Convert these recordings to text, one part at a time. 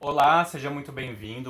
Olá, seja muito bem-vinda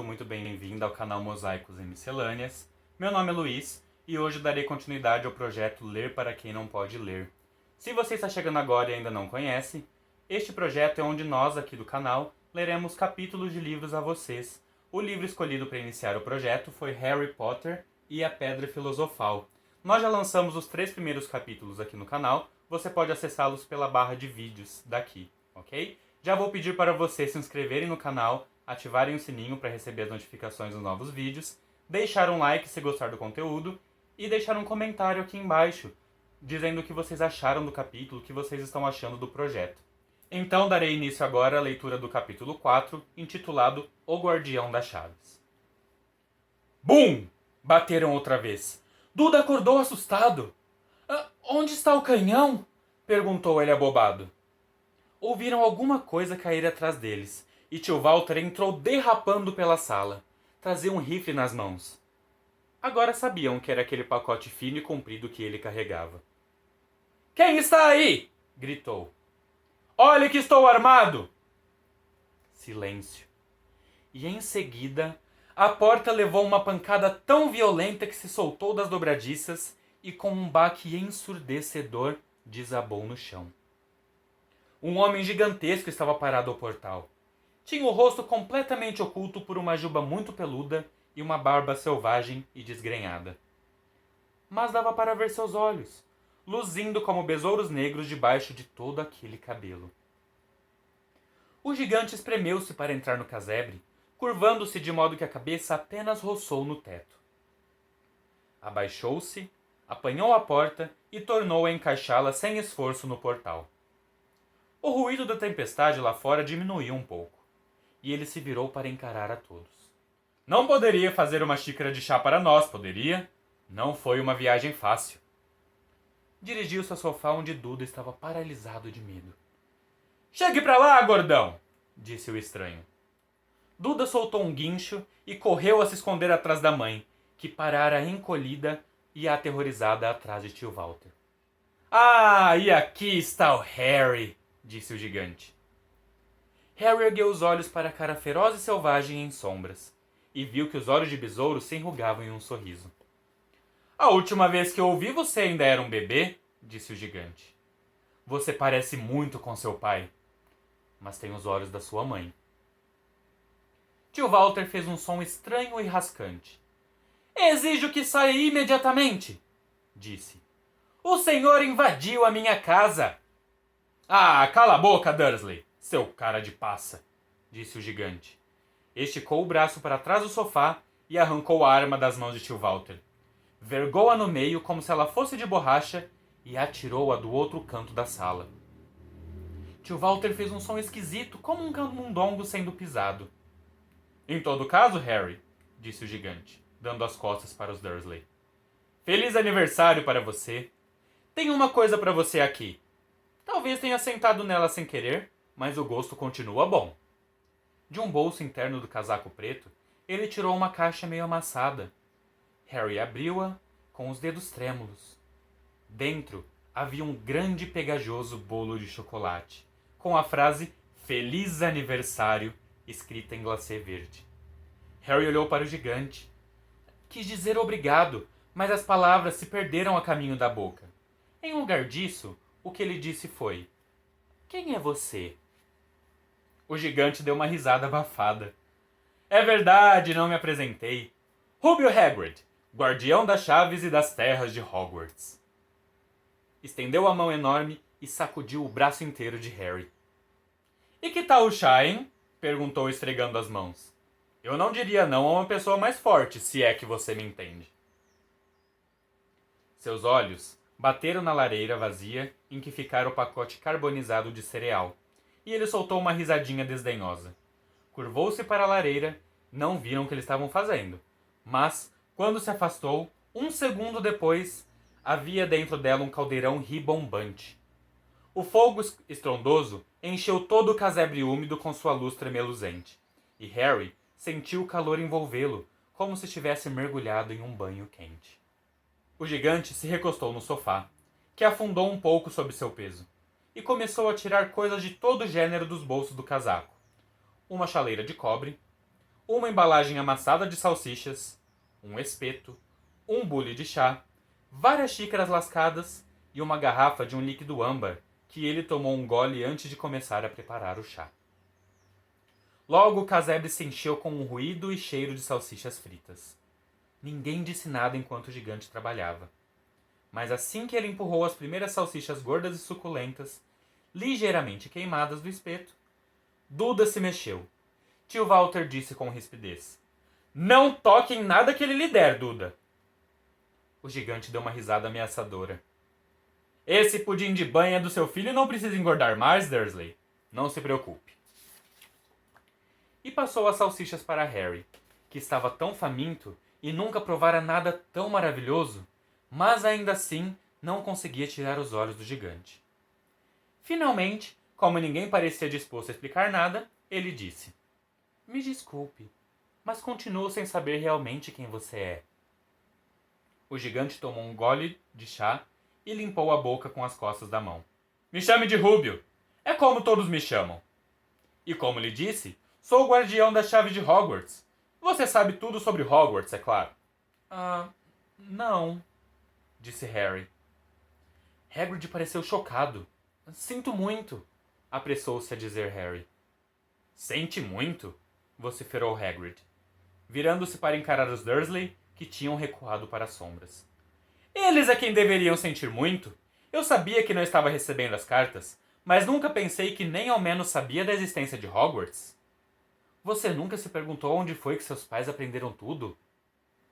ao canal Mosaicos e Miscelâneas. Meu nome é Luiz e hoje darei continuidade ao projeto Ler para quem não pode ler. Se você está chegando agora e ainda não conhece, este projeto é onde nós aqui do canal leremos capítulos de livros a vocês. O livro escolhido para iniciar o projeto foi Harry Potter e a Pedra Filosofal. Nós já lançamos os 3 primeiros capítulos aqui no canal, você pode acessá-los pela barra de vídeos daqui, ok? Já vou pedir para vocês se inscreverem no canal, ativarem o sininho para receber as notificações dos novos vídeos, deixar um like se gostar do conteúdo e deixar um comentário aqui embaixo, dizendo o que vocês acharam do capítulo, o que vocês estão achando do projeto. Então darei início agora à leitura do capítulo 4, intitulado O Guardião das Chaves. Bum! Bateram outra vez. Duda acordou assustado. Onde está o canhão? Perguntou ele abobado. Ouviram alguma coisa cair atrás deles, e tio Walter entrou derrapando pela sala. Trazia um rifle nas mãos. Agora sabiam que era aquele pacote fino e comprido que ele carregava. Quem está aí? Gritou. Olhe que estou armado! Silêncio. E em seguida, a porta levou uma pancada tão violenta que se soltou das dobradiças e com um baque ensurdecedor desabou no chão. Um homem gigantesco estava parado ao portal. Tinha o rosto completamente oculto por uma juba muito peluda e uma barba selvagem e desgrenhada. Mas dava para ver seus olhos, luzindo como besouros negros debaixo de todo aquele cabelo. O gigante espremeu-se para entrar no casebre, curvando-se de modo que a cabeça apenas roçou no teto. Abaixou-se, apanhou a porta e tornou a encaixá-la sem esforço no portal. O ruído da tempestade lá fora diminuiu um pouco, e ele se virou para encarar a todos. Não poderia fazer uma xícara de chá para nós, poderia? Não foi uma viagem fácil. Dirigiu-se ao sofá onde Duda estava paralisado de medo. Chegue para lá, gordão! Disse o estranho. Duda soltou um guincho e correu a se esconder atrás da mãe, que parara encolhida e aterrorizada atrás de tio Walter. Ah, e aqui está o Harry! Disse o gigante. Harry ergueu os olhos para a cara feroz e selvagem em sombras, e viu que os olhos de besouro se enrugavam em um sorriso. A última vez que eu ouvi você ainda era um bebê, disse o gigante. Você parece muito com seu pai, mas tem os olhos da sua mãe. Tio Walter fez um som estranho e rascante. Exijo que saia imediatamente, disse. O senhor invadiu a minha casa. Ah, cala a boca, Dursley, seu cara de passa, disse o gigante. Esticou o braço para trás do sofá e arrancou a arma das mãos de tio Walter. Vergou-a no meio como se ela fosse de borracha e atirou-a do outro canto da sala. Tio Walter fez um som esquisito, como um camundongo sendo pisado. Em todo caso, Harry, disse o gigante, dando as costas para os Dursley. Feliz aniversário para você. Tenho uma coisa para você aqui. Talvez tenha sentado nela sem querer, mas o gosto continua bom. De um bolso interno do casaco preto, ele tirou uma caixa meio amassada. Harry abriu-a com os dedos trêmulos. Dentro havia um grande e pegajoso bolo de chocolate, com a frase Feliz Aniversário escrita em glacê verde. Harry olhou para o gigante. Quis dizer obrigado, mas as palavras se perderam a caminho da boca. Em lugar disso, o que ele disse foi: Quem é você? O gigante deu uma risada abafada. É verdade, não me apresentei. Rubio Hagrid, guardião das chaves e das terras de Hogwarts. Estendeu a mão enorme e sacudiu o braço inteiro de Harry. E que tal o chá, hein? Perguntou esfregando as mãos. Eu não diria não a uma pessoa mais forte, se é que você me entende. Seus olhos bateram na lareira vazia em que ficara o pacote carbonizado de cereal, e ele soltou uma risadinha desdenhosa. Curvou-se para a lareira, não viram o que eles estavam fazendo, mas, quando se afastou, um segundo depois, havia dentro dela um caldeirão ribombante. O fogo estrondoso encheu todo o casebre úmido com sua luz tremeluzente, e Harry sentiu o calor envolvê-lo, como se estivesse mergulhado em um banho quente. O gigante se recostou no sofá, que afundou um pouco sob seu peso, e começou a tirar coisas de todo o gênero dos bolsos do casaco. uma chaleira de cobre, uma embalagem amassada de salsichas, um espeto, um bule de chá, várias xícaras lascadas e uma garrafa de um líquido âmbar que ele tomou um gole antes de começar a preparar o chá. Logo o casebre se encheu com um ruído e cheiro de salsichas fritas. Ninguém disse nada enquanto o gigante trabalhava. Mas assim que ele empurrou as primeiras salsichas gordas e suculentas, ligeiramente queimadas do espeto, Duda se mexeu. Tio Walter disse com rispidez: "Não toque em nada que ele lhe der, Duda." O gigante deu uma risada ameaçadora. "Esse pudim de banha do seu filho não precisa engordar mais, Dursley. Não se preocupe." E passou as salsichas para Harry, que estava tão faminto e nunca provara nada tão maravilhoso, mas ainda assim não conseguia tirar os olhos do gigante. Finalmente, como ninguém parecia disposto a explicar nada, ele disse: "Me desculpe, mas continuo sem saber realmente quem você é." O gigante tomou um gole de chá e limpou a boca com as costas da mão. "Me chame de Rúbio. É como todos me chamam. E como lhe disse, sou o guardião da chave de Hogwarts. Você sabe tudo sobre Hogwarts, é claro." "Ah, não", disse Harry. Hagrid pareceu chocado. "Sinto muito", apressou-se a dizer Harry. "Sente muito?" vociferou Hagrid, virando-se para encarar os Dursley, que tinham recuado para as sombras. "Eles é quem deveriam sentir muito. Eu sabia que não estava recebendo as cartas, mas nunca pensei que nem ao menos sabia da existência de Hogwarts." "Você nunca se perguntou onde foi que seus pais aprenderam tudo?"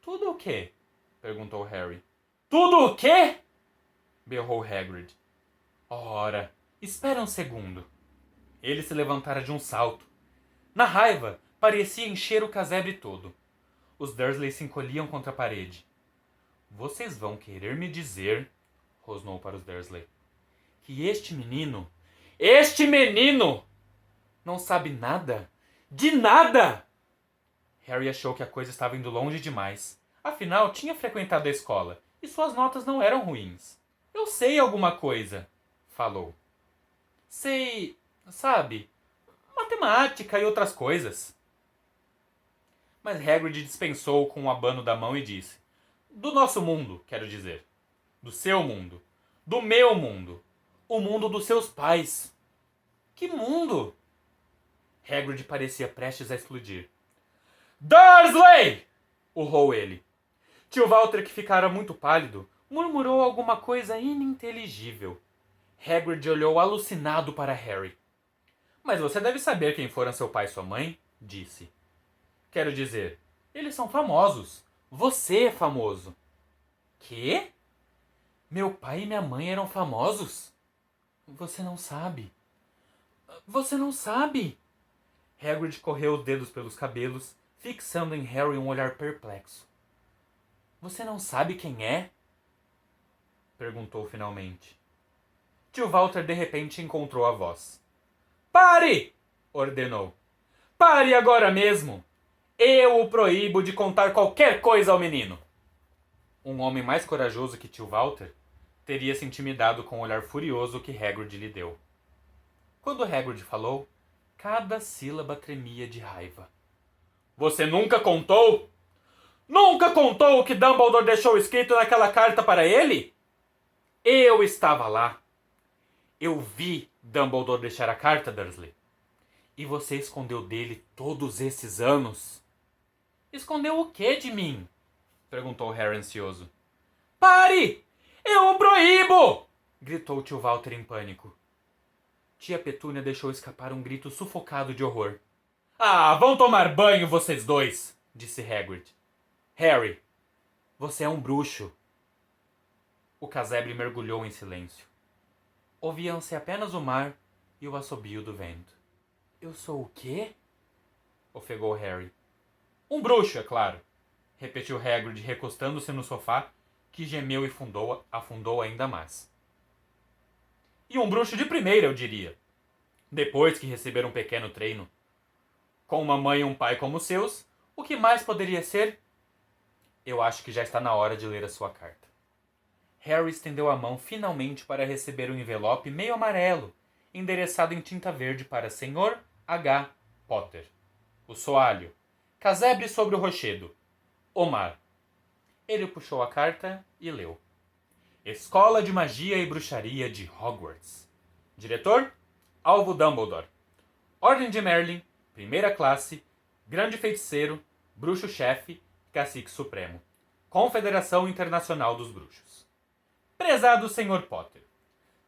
"Tudo o quê?" perguntou Harry. "Tudo o quê?" berrou Hagrid. "Ora, espera um segundo." Ele se levantara de um salto. Na raiva, parecia encher o casebre todo. Os Dursley se encolhiam contra a parede. "Vocês vão querer me dizer", rosnou para os Dursley, "que este menino não sabe nada? De nada!" Harry achou que a coisa estava indo longe demais. Afinal, tinha frequentado a escola e suas notas não eram ruins. "Eu sei alguma coisa", falou. "Sei, sabe, matemática e outras coisas." Mas Hagrid dispensou com um abano da mão e disse: "Do nosso mundo, quero dizer. Do seu mundo. Do meu mundo. O mundo dos seus pais." "Que mundo?" Hagrid parecia prestes a explodir. "Dursley!" urrou ele. Tio Walter, que ficara muito pálido, murmurou alguma coisa ininteligível. Hagrid olhou alucinado para Harry. "Mas você deve saber quem foram seu pai e sua mãe?" disse. "Quero dizer, eles são famosos. Você é famoso." "Quê? Meu pai e minha mãe eram famosos?" "Você não sabe." "Você não sabe?" Hagrid correu os dedos pelos cabelos, fixando em Harry um olhar perplexo. "Você não sabe quem é?" perguntou finalmente. Tio Walter de repente encontrou a voz. "Pare!" ordenou. "Pare agora mesmo! Eu o proíbo de contar qualquer coisa ao menino." Um homem mais corajoso que tio Walter teria se intimidado com o olhar furioso que Hagrid lhe deu. Quando Hagrid falou, cada sílaba tremia de raiva. "Você nunca contou? Nunca contou o que Dumbledore deixou escrito naquela carta para ele?" "Eu estava lá. Eu vi Dumbledore deixar a carta, Dursley. E você escondeu dele todos esses anos." "Escondeu o quê de mim?" perguntou Harry ansioso. "Pare! Eu o proíbo!" gritou tio Walter em pânico. Tia Petúnia deixou escapar um grito sufocado de horror. "Ah, vão tomar banho vocês dois!" disse Hagrid. "Harry, você é um bruxo." O casebre mergulhou em silêncio. Ouviam-se apenas o mar e o assobio do vento. "Eu sou o quê?" ofegou Harry. "Um bruxo, é claro", repetiu Hagrid, recostando-se no sofá, que gemeu e afundou ainda mais. "E um bruxo de primeira, eu diria. Depois que receber um pequeno treino. Com uma mãe e um pai como os seus, o que mais poderia ser?" "Eu acho que já está na hora de ler a sua carta." Harry estendeu a mão finalmente para receber um envelope meio amarelo, endereçado em tinta verde para Sr. H. Potter. O soalho. Casebre sobre o rochedo. Omar. Ele puxou a carta e leu. Escola de Magia e Bruxaria de Hogwarts. Diretor? Alvo Dumbledore. Ordem de Merlin. Primeira classe. Grande feiticeiro. Bruxo-chefe. Cacique supremo. Confederação Internacional dos Bruxos. Prezado Sr. Potter.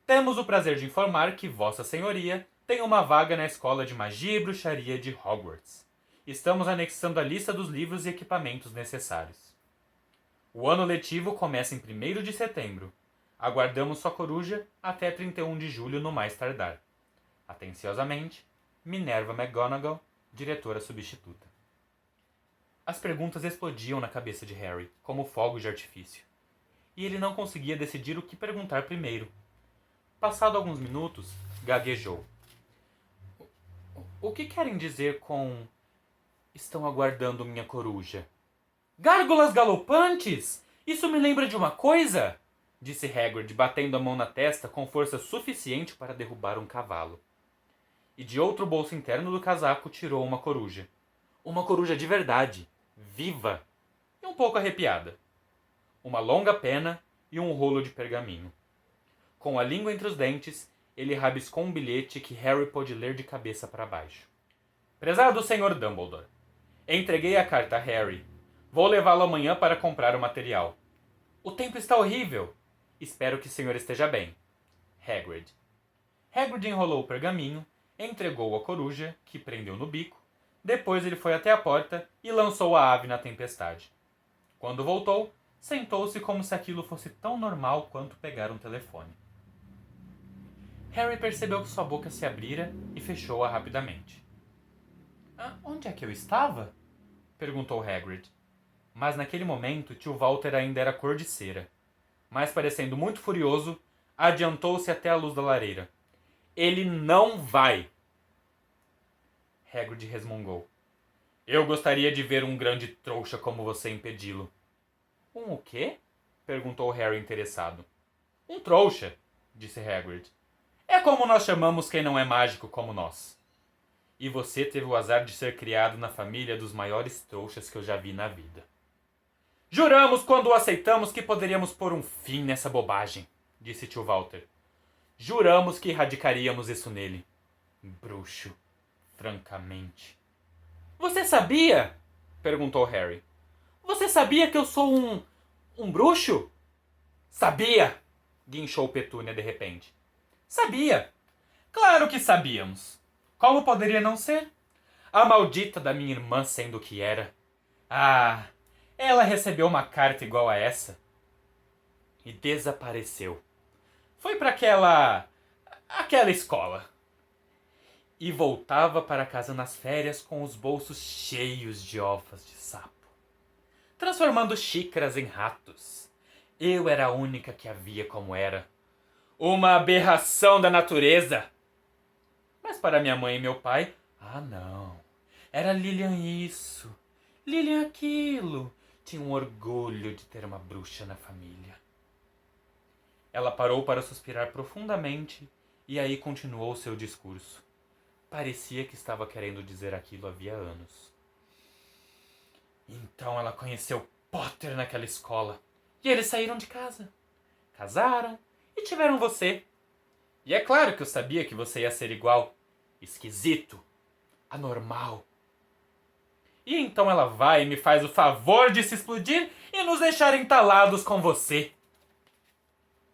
Temos o prazer de informar que Vossa Senhoria tem uma vaga na Escola de Magia e Bruxaria de Hogwarts. Estamos anexando a lista dos livros e equipamentos necessários. O ano letivo começa em 1º de setembro. Aguardamos sua coruja até 31 de julho no mais tardar. Atenciosamente, Minerva McGonagall, diretora substituta. As perguntas explodiam na cabeça de Harry, como fogos de artifício. E ele não conseguia decidir o que perguntar primeiro. Passado alguns minutos, gaguejou. O que querem dizer com... Estão aguardando minha coruja? Gárgulas galopantes! Isso me lembra de uma coisa! Disse Hagrid, batendo a mão na testa com força suficiente para derrubar um cavalo. E de outro bolso interno do casaco tirou uma coruja. Uma coruja de verdade, viva e um pouco arrepiada. Uma longa pena e um rolo de pergaminho. Com a língua entre os dentes, ele rabiscou um bilhete que Harry pôde ler de cabeça para baixo. Prezado Sr. Dumbledore, entreguei a carta a Harry. Vou levá-lo amanhã para comprar o material. O tempo está horrível. Espero que o senhor esteja bem. Hagrid. Hagrid enrolou o pergaminho, entregou a coruja, que prendeu no bico. Depois ele foi até a porta e lançou a ave na tempestade. Quando voltou, sentou-se como se aquilo fosse tão normal quanto pegar um telefone. Harry percebeu que sua boca se abrira e fechou-a rapidamente. Onde é que eu estava? Perguntou Hagrid. Mas naquele momento tio Walter ainda era cor de cera. Mas parecendo muito furioso, adiantou-se até a luz da lareira. Ele não vai! Hagrid resmungou. Eu gostaria de ver um grande trouxa como você impedi-lo. O quê? Perguntou Harry interessado. Um trouxa, disse Hagrid. É como nós chamamos quem não é mágico como nós. E você teve o azar de ser criado na família dos maiores trouxas que eu já vi na vida. Juramos quando o aceitamos que poderíamos pôr um fim nessa bobagem, disse tio Walter. Juramos que erradicaríamos isso nele. Bruxo, francamente. Você sabia? Perguntou Harry. Você sabia que eu sou um bruxo? Sabia! Guinchou Petúnia de repente. Sabia! Claro que sabíamos. Como poderia não ser? A maldita da minha irmã sendo o que era. Ah, ela recebeu uma carta igual a essa. E desapareceu. Foi para aquela escola. E voltava para casa nas férias com os bolsos cheios de ovos de sapo. Transformando xícaras em ratos. Eu era a única que a via como era. Uma aberração da natureza. Mas para minha mãe e meu pai, não. Era Lilian isso, Lilian aquilo. Tinha um orgulho de ter uma bruxa na família. Ela parou para suspirar profundamente e aí continuou seu discurso. Parecia que estava querendo dizer aquilo havia anos. Então ela conheceu Potter naquela escola. E eles saíram de casa. Casaram e tiveram você. E é claro que eu sabia que você ia ser igual. Esquisito. Anormal. E então ela vai e me faz o favor de se explodir e nos deixar entalados com você.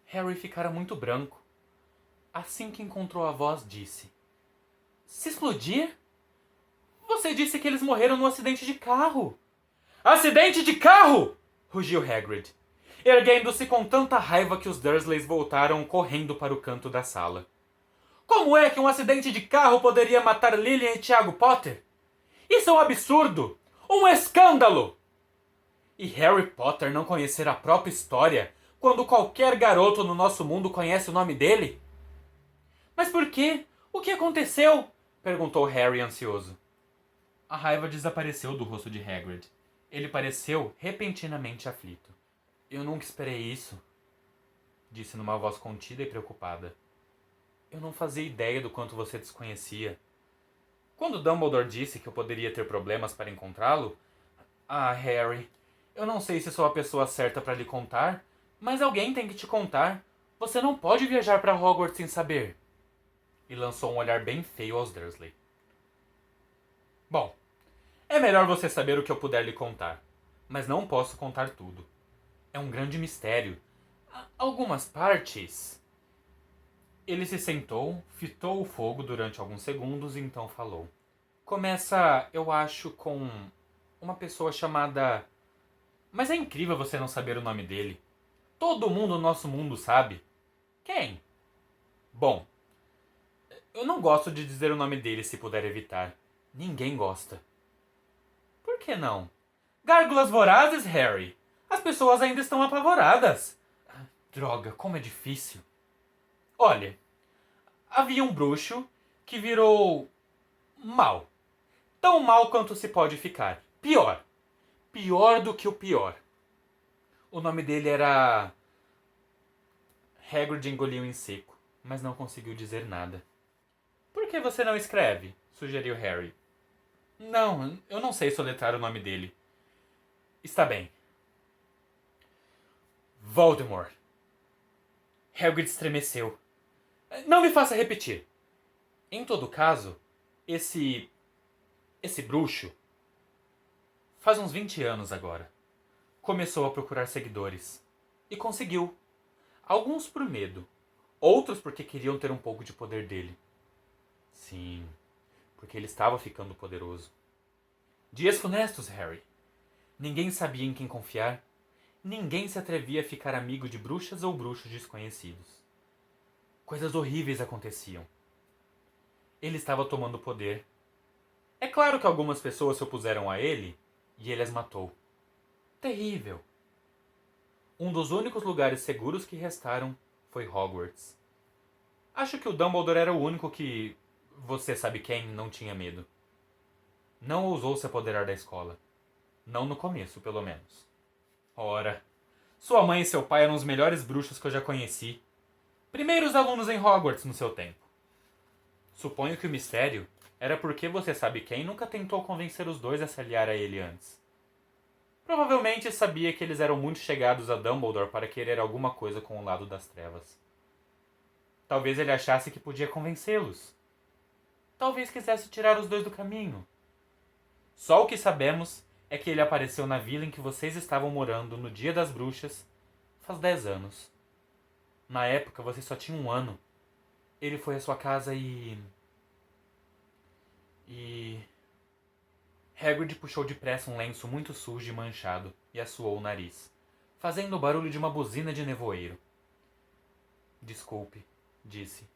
Harry ficara muito branco. Assim que encontrou a voz, disse: Se explodir? Você disse que eles morreram num acidente de carro. Acidente de carro! Rugiu Hagrid, erguendo-se com tanta raiva que os Dursleys voltaram correndo para o canto da sala. Como é que um acidente de carro poderia matar Lilian e Tiago Potter? Isso é um absurdo! Um escândalo! E Harry Potter não conhecer a própria história quando qualquer garoto no nosso mundo conhece o nome dele? Mas por quê? O que aconteceu? Perguntou Harry ansioso. A raiva desapareceu do rosto de Hagrid. Ele pareceu repentinamente aflito. Eu nunca esperei isso, disse numa voz contida e preocupada. Eu não fazia ideia do quanto você desconhecia. Quando Dumbledore disse que eu poderia ter problemas para encontrá-lo... Ah, Harry, eu não sei se sou a pessoa certa para lhe contar, mas alguém tem que te contar. Você não pode viajar para Hogwarts sem saber. E lançou um olhar bem feio aos Dursley. Bom, é melhor você saber o que eu puder lhe contar, mas não posso contar tudo. É um grande mistério. Algumas partes... Ele se sentou, fitou o fogo durante alguns segundos e então falou. Começa, eu acho, com uma pessoa chamada... Mas é incrível você não saber o nome dele. Todo mundo no nosso mundo sabe. Quem? Bom, eu não gosto de dizer o nome dele se puder evitar. Ninguém gosta. Por que não? Gárgulas vorazes, Harry. As pessoas ainda estão apavoradas. Droga, como é difícil. Olha, havia um bruxo que virou mal. Tão mal quanto se pode ficar. Pior. Pior do que o pior. O nome dele era... Hagrid engoliu em seco, mas não conseguiu dizer nada. Por que você não escreve? Sugeriu Harry. Não, eu não sei soletrar o nome dele. Está bem. Voldemort. Hagrid estremeceu. Não me faça repetir. Em todo caso, esse bruxo, faz uns 20 anos agora, começou a procurar seguidores. E conseguiu. Alguns por medo, outros porque queriam ter um pouco de poder dele. Sim, porque ele estava ficando poderoso. Dias funestos, Harry. Ninguém sabia em quem confiar. Ninguém se atrevia a ficar amigo de bruxas ou bruxos desconhecidos. Coisas horríveis aconteciam. Ele estava tomando poder. É claro que algumas pessoas se opuseram a ele e ele as matou. Terrível. Um dos únicos lugares seguros que restaram foi Hogwarts. Acho que o Dumbledore era o único que, você sabe quem, não tinha medo. Não ousou se apoderar da escola. Não no começo, pelo menos. Ora, sua mãe e seu pai eram os melhores bruxos que eu já conheci. Primeiros alunos em Hogwarts no seu tempo. Suponho que o mistério era porque você sabe quem nunca tentou convencer os dois a se aliar a ele antes. Provavelmente sabia que eles eram muito chegados a Dumbledore para querer alguma coisa com o lado das trevas. Talvez ele achasse que podia convencê-los. Talvez quisesse tirar os dois do caminho. Só o que sabemos é que ele apareceu na vila em que vocês estavam morando no Dia das Bruxas faz 10 anos. Na época você só tinha 1 ano. Ele foi à sua casa e... Hagrid puxou depressa um lenço muito sujo e manchado e assoou o nariz, fazendo o barulho de uma buzina de nevoeiro. Desculpe, disse.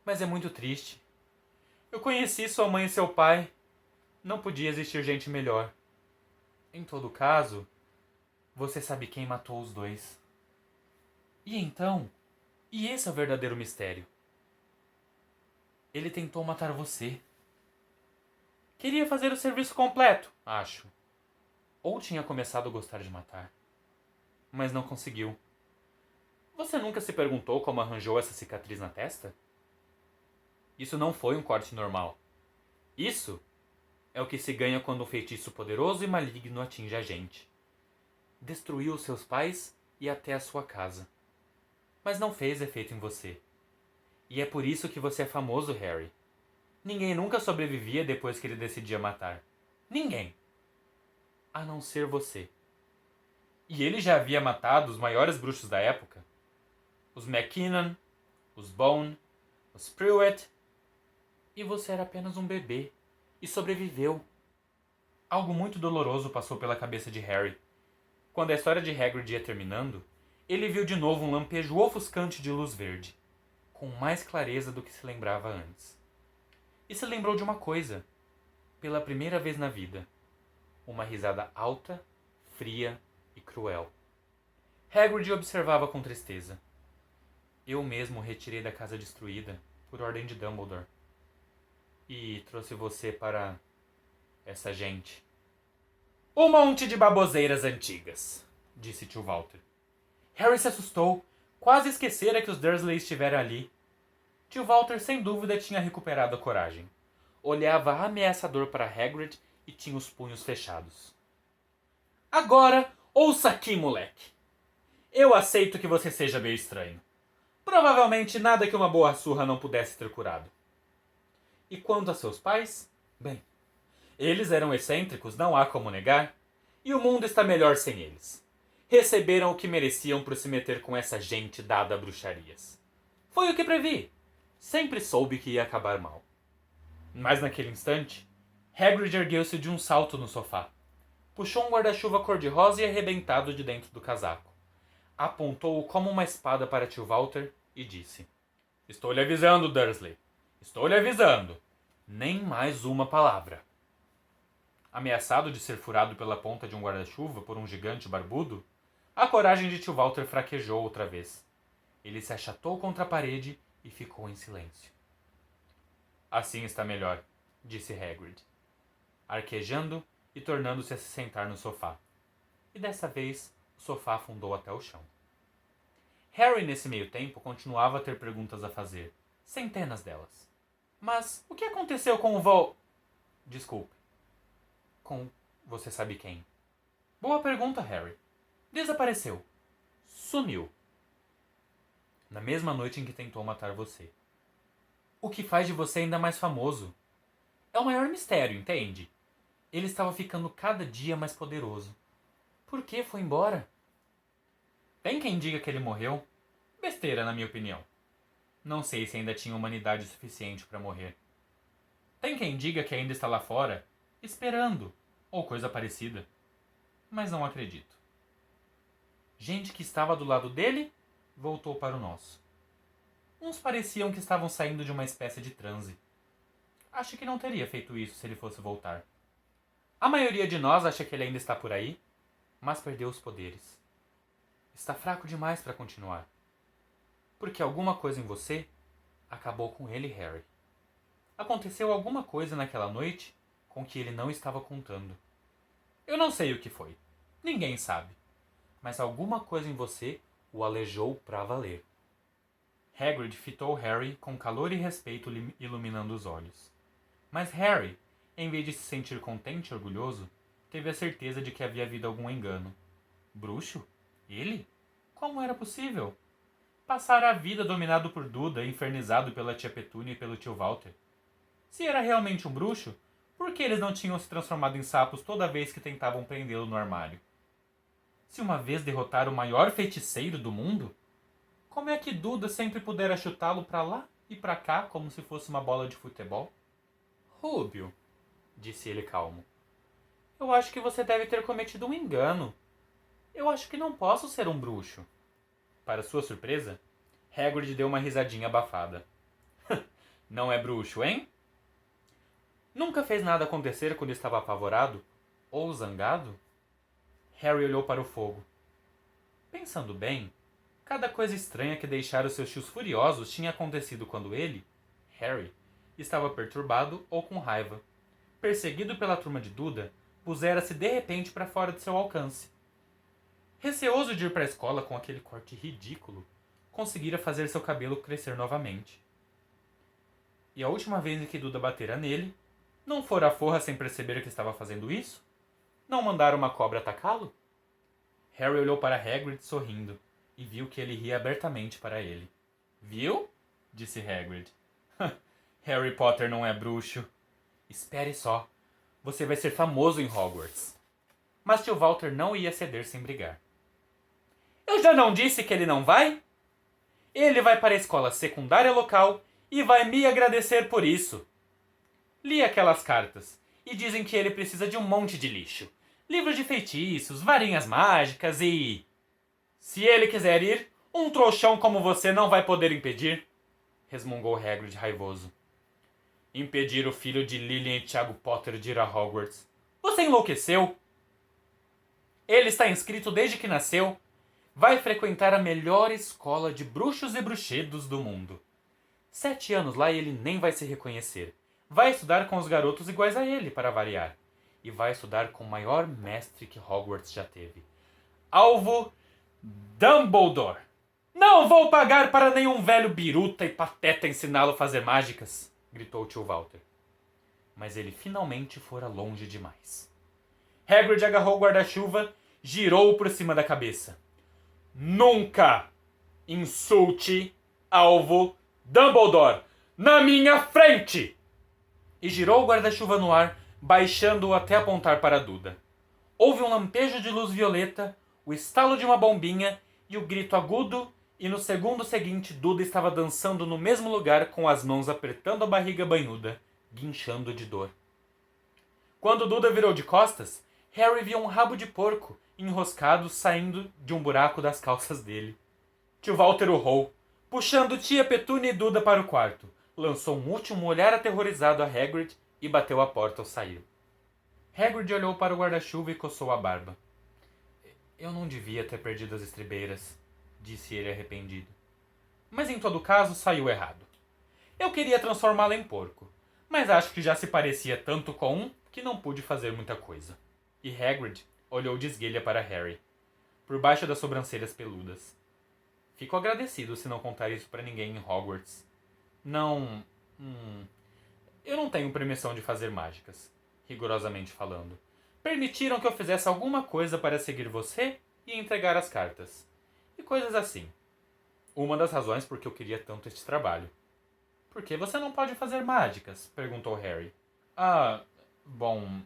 Mas é muito triste. Eu conheci sua mãe e seu pai. Não podia existir gente melhor. Em todo caso, você sabe quem matou os dois. E então? E esse é o verdadeiro mistério. Ele tentou matar você. Queria fazer o serviço completo, acho. Ou tinha começado a gostar de matar. Mas não conseguiu. Você nunca se perguntou como arranjou essa cicatriz na testa? Isso não foi um corte normal. Isso é o que se ganha quando um feitiço poderoso e maligno atinge a gente. Destruiu os seus pais e até a sua casa. Mas não fez efeito em você. E é por isso que você é famoso, Harry. Ninguém nunca sobrevivia depois que ele decidia matar. Ninguém. A não ser você. E ele já havia matado os maiores bruxos da época. Os McKinnon, os Bone, os Pruitt. E você era apenas um bebê. E sobreviveu. Algo muito doloroso passou pela cabeça de Harry. Quando a história de Hagrid ia terminando, ele viu de novo um lampejo ofuscante de luz verde, com mais clareza do que se lembrava antes. E se lembrou de uma coisa. Pela primeira vez na vida. Uma risada alta, fria e cruel. Hagrid observava com tristeza. Eu mesmo o retirei da casa destruída, por ordem de Dumbledore. E trouxe você para... essa gente. Um monte de baboseiras antigas, disse tio Walter. Harry se assustou. Quase esquecera que os Dursley estiveram ali. Tio Walter sem dúvida tinha recuperado a coragem. olhava ameaçador para Hagrid e tinha os punhos fechados. Agora, ouça aqui, moleque. Eu aceito que você seja meio estranho. Provavelmente nada que uma boa surra não pudesse ter curado. E quanto a seus pais? Bem, eles eram excêntricos, não há como negar, e o mundo está melhor sem eles. Receberam o que mereciam por se meter com essa gente dada a bruxarias. Foi o que previ. Sempre soube que ia acabar mal. Mas naquele instante, Hagrid ergueu-se de um salto no sofá. Puxou um guarda-chuva cor-de-rosa e arrebentado de dentro do casaco. Apontou-o como uma espada para tio Walter e disse: Estou lhe avisando, Dursley. Estou lhe avisando. Nem mais uma palavra. Ameaçado de ser furado pela ponta de um guarda-chuva por um gigante barbudo, a coragem de tio Walter fraquejou outra vez. Ele se achatou contra a parede e ficou em silêncio. Assim está melhor, disse Hagrid, arquejando e tornando-se a se sentar no sofá. E dessa vez o sofá afundou até o chão. Harry, nesse meio tempo, continuava a ter perguntas a fazer. Centenas delas. Mas o que aconteceu com o Desculpe. Com você sabe quem? Boa pergunta, Harry. Desapareceu. Sumiu. Na mesma noite em que tentou matar você. O que faz de você ainda mais famoso. É o maior mistério, entende? Ele estava ficando cada dia mais poderoso. Por que foi embora? Tem quem diga que ele morreu. Besteira, na minha opinião. Não sei se ainda tinha humanidade suficiente para morrer. Tem quem diga que ainda está lá fora, esperando, ou coisa parecida. Mas não acredito. Gente que estava do lado dele, voltou para o nosso. Uns pareciam que estavam saindo de uma espécie de transe. Acho que não teria feito isso se ele fosse voltar. A maioria de nós acha que ele ainda está por aí, mas perdeu os poderes. Está fraco demais para continuar. Porque alguma coisa em você acabou com ele, Harry. Aconteceu alguma coisa naquela noite com que ele não estava contando. Eu não sei o que foi. Ninguém sabe. Mas alguma coisa em você o aleijou pra valer. Hagrid fitou Harry com calor e respeito iluminando os olhos. Mas Harry, em vez de se sentir contente e orgulhoso, teve a certeza de que havia havido algum engano. Bruxo? Ele? Como era possível? Passara a vida dominado por Duda e infernizado pela tia Petúnia e pelo tio Walter. Se era realmente um bruxo, por que eles não tinham se transformado em sapos toda vez que tentavam prendê-lo no armário? Se uma vez derrotaram o maior feiticeiro do mundo, como é que Duda sempre pudera chutá-lo para lá e para cá como se fosse uma bola de futebol? Rúbio, disse ele calmo, eu acho que você deve ter cometido um engano. Eu acho que não posso ser um bruxo. Para sua surpresa, Hagrid deu uma risadinha abafada. Não é bruxo, hein? Nunca fez nada acontecer quando estava apavorado? Ou zangado? Harry olhou para o fogo. Pensando bem, cada coisa estranha que deixara os seus tios furiosos tinha acontecido quando ele, Harry, estava perturbado ou com raiva. Perseguido pela turma de Duda, pusera-se de repente para fora de seu alcance. Receoso de ir para a escola com aquele corte ridículo, conseguira fazer seu cabelo crescer novamente. E a última vez em que Duda batera nele, não fora a forra sem perceber que estava fazendo isso? Não mandara uma cobra atacá-lo? Harry olhou para Hagrid sorrindo e viu que ele ria abertamente para ele. Viu? Disse Hagrid. Harry Potter não é bruxo. Espere só. Você vai ser famoso em Hogwarts. Mas tio Walter não ia ceder sem brigar. Eu já não disse que ele não vai? Ele vai para a escola secundária local e vai me agradecer por isso. Li aquelas cartas e dizem que ele precisa de um monte de lixo. Livros de feitiços, varinhas mágicas e... Se ele quiser ir, um trouxão como você não vai poder impedir, resmungou Hagrid raivoso. Impedir o filho de Lilian e Tiago Potter de ir a Hogwarts. Você enlouqueceu? Ele está inscrito desde que nasceu. Vai frequentar a melhor escola de bruxos e bruxedos do mundo. 7 anos lá e ele nem vai se reconhecer. Vai estudar com os garotos iguais a ele, para variar. E vai estudar com o maior mestre que Hogwarts já teve. Alvo Dumbledore. Não vou pagar para nenhum velho biruta e pateta ensiná-lo a fazer mágicas, gritou o tio Walter. mas ele finalmente fora longe demais. Hagrid agarrou o guarda-chuva, girou-o por cima da cabeça. Nunca insulte alvo Dumbledore na minha frente! E girou o guarda-chuva no ar, baixando-o até apontar para Duda. Houve um lampejo de luz violeta, o estalo de uma bombinha e o grito agudo, e no segundo seguinte Duda estava dançando no mesmo lugar com as mãos apertando a barriga banhuda, guinchando de dor. Quando Duda virou de costas, Harry viu um rabo de porco enroscado saindo de um buraco das calças dele. Tio Walter urrou, puxando tia Petúnia e Duda para o quarto. Lançou um último olhar aterrorizado a Hagrid e bateu a porta ao sair. Hagrid olhou para o guarda-chuva e coçou a barba. Eu não devia ter perdido as estribeiras, disse ele arrependido. Mas em todo caso saiu errado. Eu queria transformá-la em porco, mas acho que já se parecia tanto com um que não pude fazer muita coisa. E Hagrid olhou de esguelha para Harry, por baixo das sobrancelhas peludas. Fico agradecido se não contar isso para ninguém em Hogwarts. Não... eu não tenho permissão de fazer mágicas, rigorosamente falando. Permitiram que eu fizesse alguma coisa para seguir você e entregar as cartas. E coisas assim. Uma das razões por que eu queria tanto este trabalho. Por que você não pode fazer mágicas? Perguntou Harry. Bom...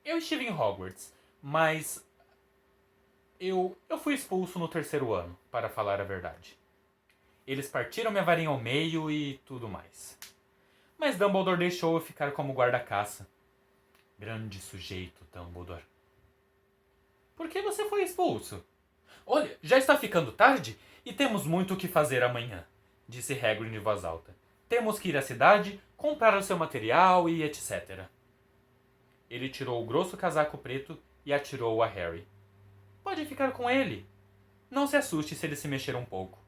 Eu estive em Hogwarts, mas... Eu fui expulso no 3º ano, para falar a verdade. Eles partiram minha varinha ao meio e tudo mais. Mas Dumbledore deixou eu ficar como guarda-caça. Grande sujeito, Dumbledore. Por que você foi expulso? Olha, já está ficando tarde e temos muito o que fazer amanhã, disse Hagrid em voz alta. Temos que ir à cidade, comprar o seu material e etc. Ele tirou o grosso casaco preto e atirou-o a Harry. Pode ficar com ele. Não se assuste se ele se mexer um pouco.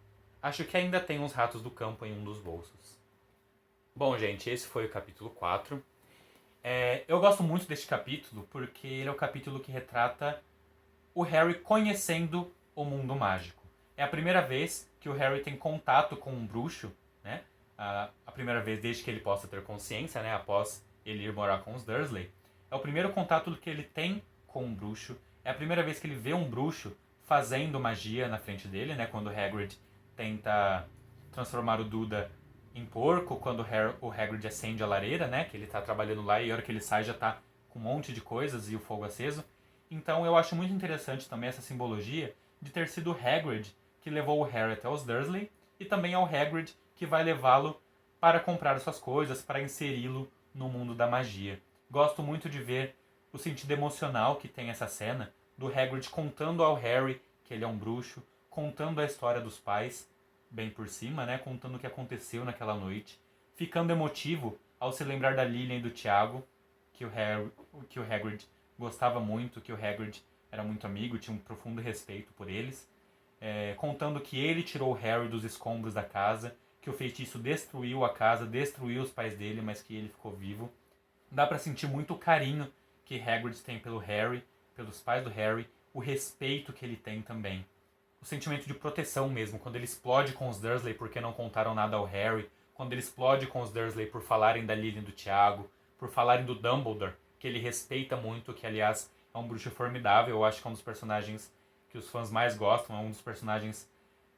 Acho que ainda tem uns ratos do campo em um dos bolsos. Bom, gente, esse foi o capítulo 4. Eu gosto muito deste capítulo porque ele é o capítulo que retrata o Harry conhecendo o mundo mágico. É a primeira vez que o Harry tem contato com um bruxo, né? A primeira vez desde que ele possa ter consciência, né? Após ele ir morar com os Dursley. É o primeiro contato que ele tem com um bruxo. É a primeira vez que ele vê um bruxo fazendo magia na frente dele, né? Quando o Hagrid tenta transformar o Duda em porco, quando o Hagrid acende a lareira, né? Que ele tá trabalhando lá e a hora que ele sai já tá com um monte de coisas e o fogo aceso. Então eu acho muito interessante também essa simbologia de ter sido o Hagrid que levou o Harry até os Dursley e também é o Hagrid que vai levá-lo para comprar suas coisas, para inseri-lo no mundo da magia. Gosto muito de ver o sentido emocional que tem essa cena do Hagrid contando ao Harry que ele é um bruxo, contando a história dos pais, bem por cima, né? Contando o que aconteceu naquela noite, ficando emotivo ao se lembrar da Lilian e do Tiago, que o Hagrid gostava muito, que o Hagrid era muito amigo, tinha um profundo respeito por eles, contando que ele tirou o Harry dos escombros da casa, que o feitiço destruiu a casa, destruiu os pais dele, mas que ele ficou vivo. Dá pra sentir muito o carinho que Hagrid tem pelo Harry, pelos pais do Harry, o respeito que ele tem também. O sentimento de proteção mesmo, quando ele explode com os Dursley porque não contaram nada ao Harry, quando ele explode com os Dursley por falarem da Lily e do Tiago, por falarem do Dumbledore, que ele respeita muito, que aliás é um bruxo formidável, eu acho que é um dos personagens que os fãs mais gostam, é um dos personagens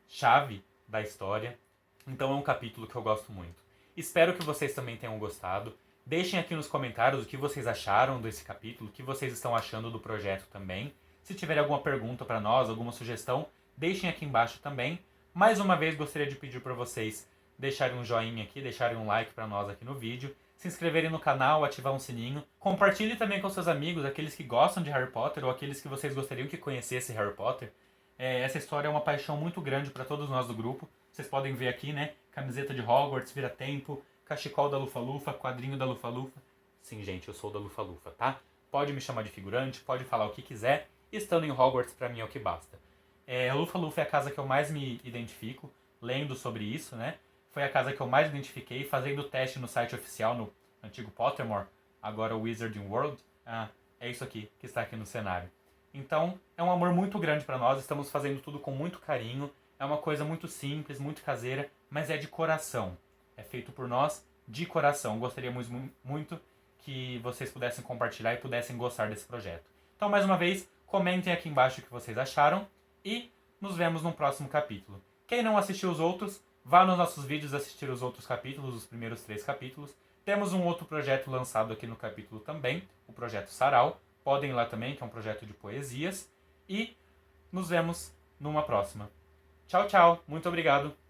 chave da história. Então é um capítulo que eu gosto muito. Espero que vocês também tenham gostado. Deixem aqui nos comentários o que vocês acharam desse capítulo, o que vocês estão achando do projeto também. Se tiverem alguma pergunta para nós, alguma sugestão, deixem aqui embaixo também. Mais uma vez gostaria de pedir para vocês deixarem um joinha aqui, deixarem um like para nós aqui no vídeo, se inscreverem no canal, ativar um sininho. Compartilhe também com seus amigos, aqueles que gostam de Harry Potter ou aqueles que vocês gostariam que conhecesse Harry Potter. Essa história é uma paixão muito grande para todos nós do grupo. Vocês podem ver aqui, né? Camiseta de Hogwarts, vira-tempo, cachecol da Lufa-Lufa, quadrinho da Lufa-Lufa. Sim, gente, eu sou da Lufa-Lufa, tá? Pode me chamar de figurante, pode falar o que quiser. Estando em Hogwarts, pra mim é o que basta. A Lufa-Lufa é a casa que eu mais me identifico, lendo sobre isso, né? Foi a casa que eu mais identifiquei, fazendo o teste no site oficial, no antigo Pottermore, agora o Wizarding World. É isso aqui, que está aqui no cenário. Então, é um amor muito grande pra nós, estamos fazendo tudo com muito carinho. É uma coisa muito simples, muito caseira, mas é de coração. É feito por nós, de coração. Gostaríamos muito que vocês pudessem compartilhar e pudessem gostar desse projeto. Então, mais uma vez, comentem aqui embaixo o que vocês acharam e nos vemos no próximo capítulo. Quem não assistiu os outros, vá nos nossos vídeos assistir os outros capítulos, os primeiros 3 capítulos. Temos um outro projeto lançado aqui no capítulo também, o projeto Sarau. Podem ir lá também, que é um projeto de poesias. E nos vemos numa próxima. Tchau, tchau. Muito obrigado.